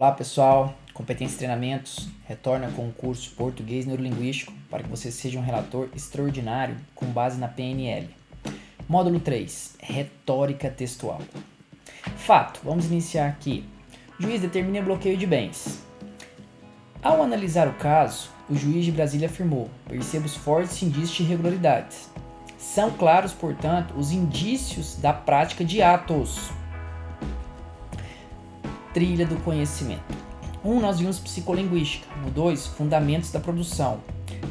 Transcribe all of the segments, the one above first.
Olá pessoal, Competência e Treinamentos retorna com o curso Português Neurolinguístico para que você seja um relator extraordinário com base na PNL. Módulo 3, Retórica Textual. Fato, vamos iniciar aqui. O juiz determina bloqueio de bens. Ao analisar o caso, o juiz de Brasília afirmou: percebo os fortes indícios de irregularidades. São claros, portanto, os indícios da prática de atos. Trilha do conhecimento. 1, nós vimos psicolinguística. No 2, fundamentos da produção.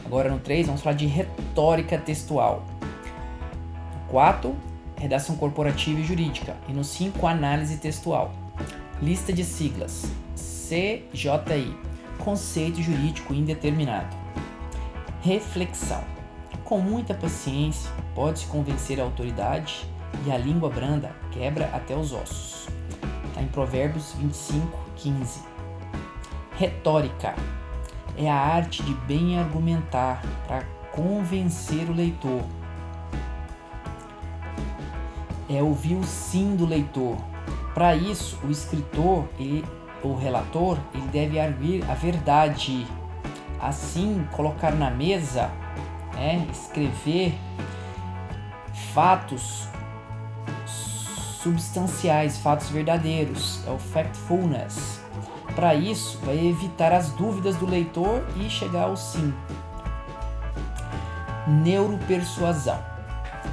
Agora no 3, vamos falar de retórica textual. No 4, redação corporativa e jurídica. E no 5, análise textual. Lista de siglas. CJI. Conceito jurídico indeterminado. Reflexão. Com muita paciência, pode-se convencer a autoridade e a língua branda quebra até os ossos. Está em Provérbios 25:15. Retórica é a arte de bem argumentar para convencer o leitor. É ouvir o sim do leitor. Para isso, o escritor, o relator, ele deve arguir a verdade. Assim, colocar na mesa, escrever fatos substanciais, fatos verdadeiros, é o factfulness. Para isso, vai evitar as dúvidas do leitor e chegar ao sim. Neuropersuasão.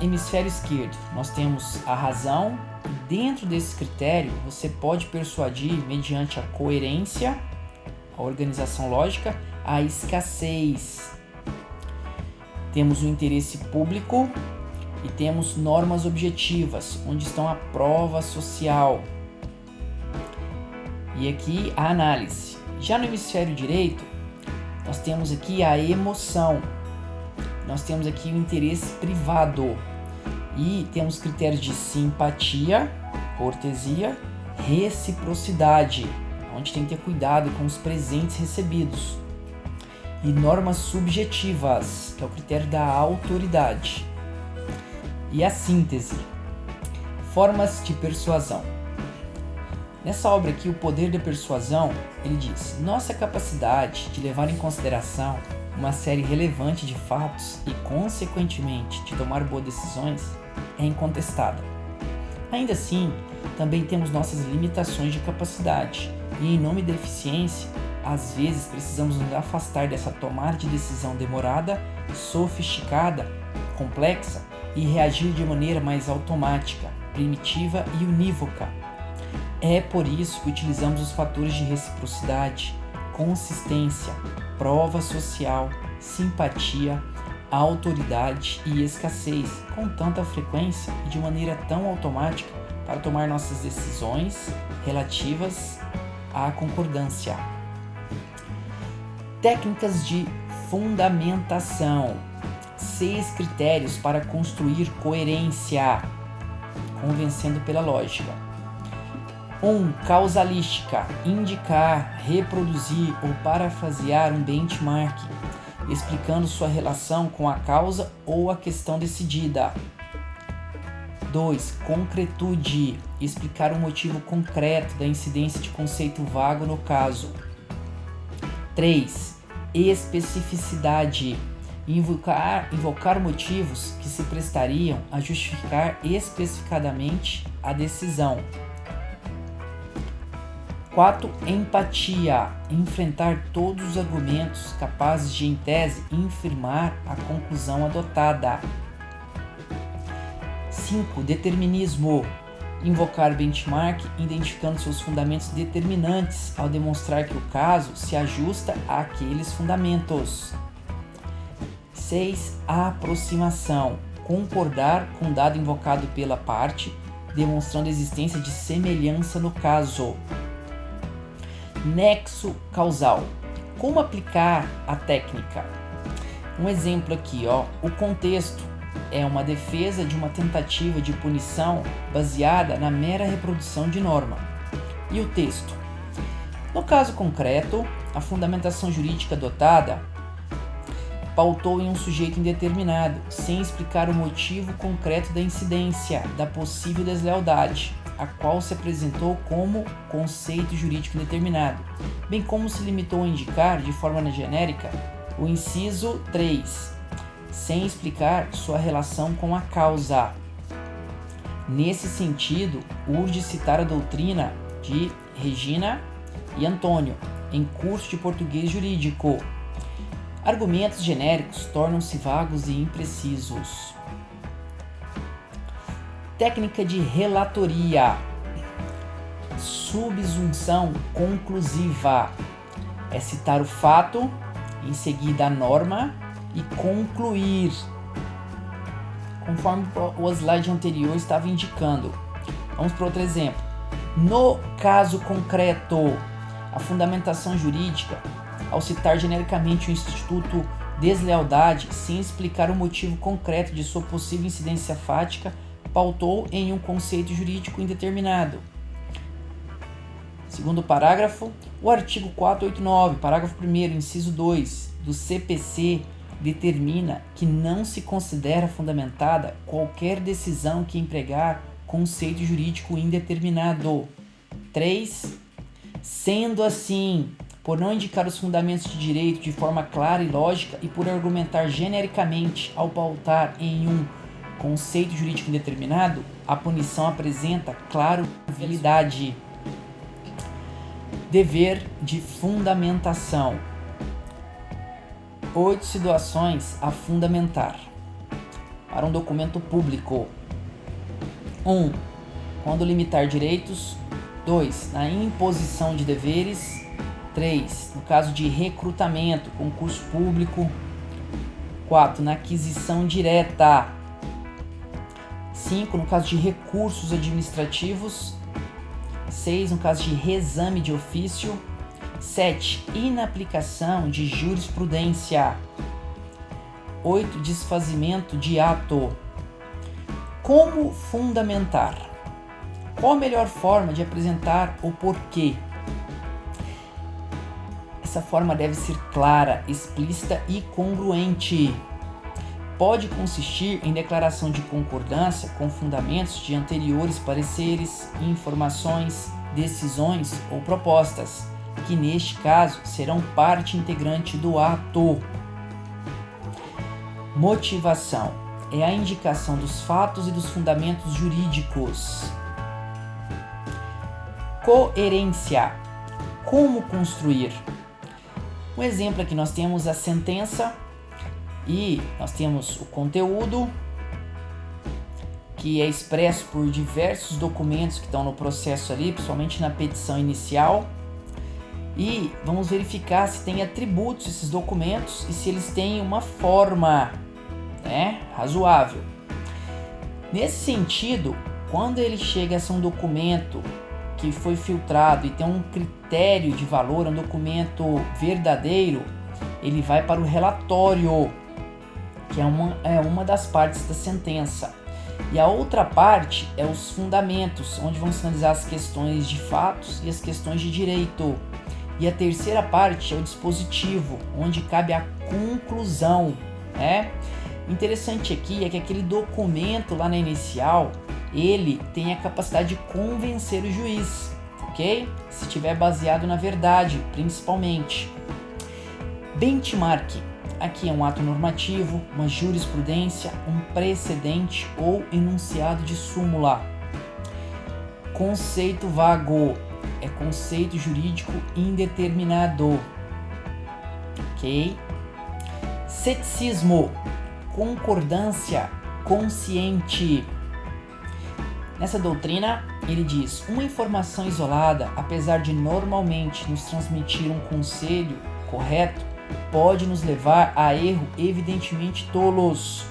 Hemisfério esquerdo, nós temos a razão, e dentro desse critério, você pode persuadir mediante a coerência, a organização lógica, a escassez. Temos o interesse público, e temos normas objetivas, onde estão a prova social. E aqui a análise. Já no hemisfério direito, nós temos aqui a emoção. Nós temos aqui o interesse privado. E temos critérios de simpatia, cortesia, reciprocidade, onde tem que ter cuidado com os presentes recebidos. E normas subjetivas, que é o critério da autoridade. E a síntese. Formas de persuasão. Nessa obra aqui, o poder da persuasão, ele diz: nossa capacidade de levar em consideração uma série relevante de fatos e, consequentemente, de tomar boas decisões é incontestada. Ainda assim, também temos nossas limitações de capacidade e, em nome da eficiência, às vezes precisamos nos afastar dessa tomada de decisão demorada, sofisticada, complexa, e reagir de maneira mais automática, primitiva e unívoca. É por isso que utilizamos os fatores de reciprocidade, consistência, prova social, simpatia, autoridade e escassez com tanta frequência e de maneira tão automática para tomar nossas decisões relativas à concordância. Técnicas de fundamentação. 6 critérios para construir coerência, convencendo pela lógica. 1. Causalística, indicar, reproduzir ou parafrasear um benchmark, explicando sua relação com a causa ou a questão decidida. 2. Concretude, explicar o motivo concreto da incidência de conceito vago no caso. 3. Especificidade, invocar motivos que se prestariam a justificar especificadamente a decisão. 4. Empatia, enfrentar todos os argumentos capazes de, em tese, infirmar a conclusão adotada. 5. Determinismo, invocar benchmark identificando seus fundamentos determinantes ao demonstrar que o caso se ajusta àqueles fundamentos. 6. Aproximação, concordar com o dado invocado pela parte, demonstrando a existência de semelhança no caso. Nexo causal, como aplicar a técnica? Um exemplo aqui, o contexto é uma defesa de uma tentativa de punição baseada na mera reprodução de norma. E o texto? No caso concreto, a fundamentação jurídica adotada pautou em um sujeito indeterminado, sem explicar o motivo concreto da incidência da possível deslealdade, a qual se apresentou como conceito jurídico indeterminado, bem como se limitou a indicar, de forma genérica, o inciso 3, sem explicar sua relação com a causa. Nesse sentido, urge citar a doutrina de Regina e Antônio, em curso de português jurídico. Argumentos genéricos tornam-se vagos e imprecisos. Técnica de relatoria. Subsunção conclusiva. É citar o fato, em seguida a norma e concluir, conforme o slide anterior estava indicando. Vamos para outro exemplo. No caso concreto, a fundamentação jurídica, ao citar genericamente o instituto deslealdade, sem explicar o motivo concreto de sua possível incidência fática, pautou em um conceito jurídico indeterminado. Segundo parágrafo, o artigo 489, parágrafo 1º, inciso 2 do CPC determina que não se considera fundamentada qualquer decisão que empregar conceito jurídico indeterminado. 3. Sendo assim, por não indicar os fundamentos de direito de forma clara e lógica e por argumentar genericamente ao pautar em um conceito jurídico indeterminado, a punição apresenta claro validade. Dever de fundamentação. 8 situações a fundamentar para um documento público. 1. Quando limitar direitos. 2. Na imposição de deveres. 3. No caso de recrutamento, concurso público. 4. Na aquisição direta. 5. No caso de recursos administrativos. 6. No caso de reexame de ofício. 7. Inaplicação de jurisprudência. 8. Desfazimento de ato. Como fundamentar? Qual a melhor forma de apresentar o porquê? Essa forma deve ser clara, explícita e congruente. Pode consistir em declaração de concordância com fundamentos de anteriores pareceres, informações, decisões ou propostas, que neste caso serão parte integrante do ato. Motivação é a indicação dos fatos e dos fundamentos jurídicos. Coerência. Como construir? Um exemplo aqui, nós temos a sentença e nós temos o conteúdo, que é expresso por diversos documentos que estão no processo ali, principalmente na petição inicial. E vamos verificar se tem atributos esses documentos e se eles têm uma forma, razoável. Nesse sentido, quando ele chega a ser um documento que foi filtrado e tem um critério de valor, um documento verdadeiro, ele vai para o relatório, que é uma das partes da sentença. E a outra parte é os fundamentos, onde vão se analisar as questões de fatos e as questões de direito. E a terceira parte é o dispositivo, onde cabe a conclusão. Interessante aqui é que aquele documento lá na inicial, ele tem a capacidade de convencer o juiz, ok? Se estiver baseado na verdade, principalmente. Benchmark. Aqui é um ato normativo, uma jurisprudência, um precedente ou enunciado de súmula. Conceito vago. É conceito jurídico indeterminado. Ok? Ceticismo. Concordância consciente. Nessa doutrina, ele diz: uma informação isolada, apesar de normalmente nos transmitir um conselho correto, pode nos levar a erros evidentemente tolos.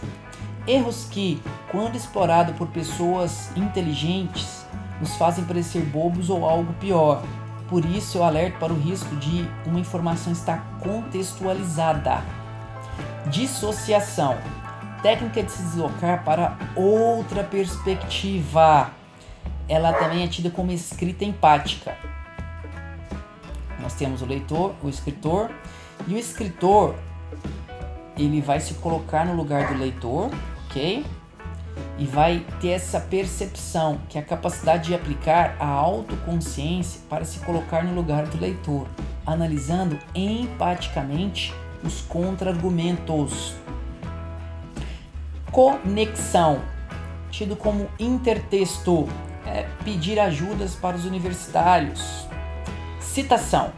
Erros que, quando explorado por pessoas inteligentes, nos fazem parecer bobos ou algo pior. Por isso eu alerto para o risco de uma informação estar contextualizada. Dissociação. Técnica de se deslocar para outra perspectiva. Ela também é tida como escrita empática. Nós temos o leitor, o escritor, e o escritor, ele vai se colocar no lugar do leitor, ok? E vai ter essa percepção, que é a capacidade de aplicar a autoconsciência para se colocar no lugar do leitor, analisando empaticamente os contra-argumentos. Conexão, tido como intertexto, é pedir ajudas para os universitários. Citação,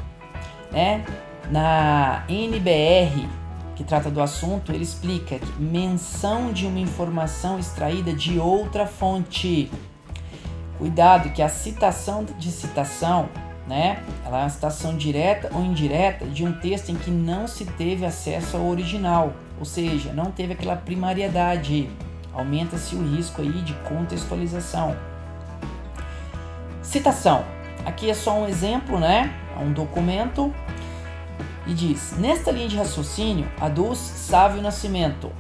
né? Na NBR, que trata do assunto, ele explica que menção de uma informação extraída de outra fonte. Cuidado que a citação de citação, né? Ela é uma citação direta ou indireta de um texto em que não se teve acesso ao original, ou seja, não teve aquela primariedade. Aumenta-se o risco aí de contextualização. Citação. Aqui é só um exemplo, né? É um documento e diz: nesta linha de raciocínio, aduz Sávio Nascimento.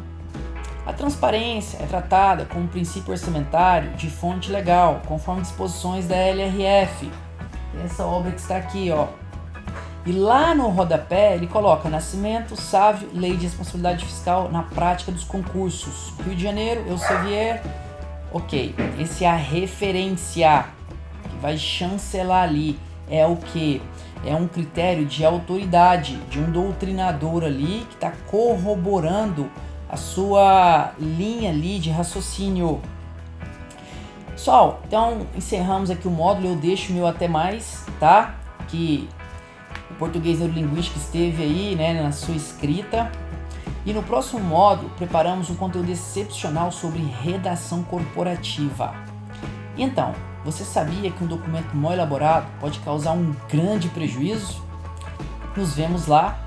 A transparência é tratada como um princípio orçamentário de fonte legal, conforme disposições da LRF. Essa obra que está aqui, ó. E lá no rodapé ele coloca: Nascimento, Sávio, Lei de Responsabilidade Fiscal na prática dos concursos. Rio de Janeiro, Elsevier. Ok, esse é a referência que vai chancelar ali. É o que? É um critério de autoridade, de um doutrinador ali que está corroborando a sua linha ali de raciocínio. Pessoal, então encerramos aqui o módulo. Eu deixo o meu até mais, tá? Que o português neurolinguístico esteve aí, né, na sua escrita. E no próximo módulo preparamos um conteúdo excepcional sobre redação corporativa. Então, você sabia que um documento mal elaborado pode causar um grande prejuízo? Nos vemos lá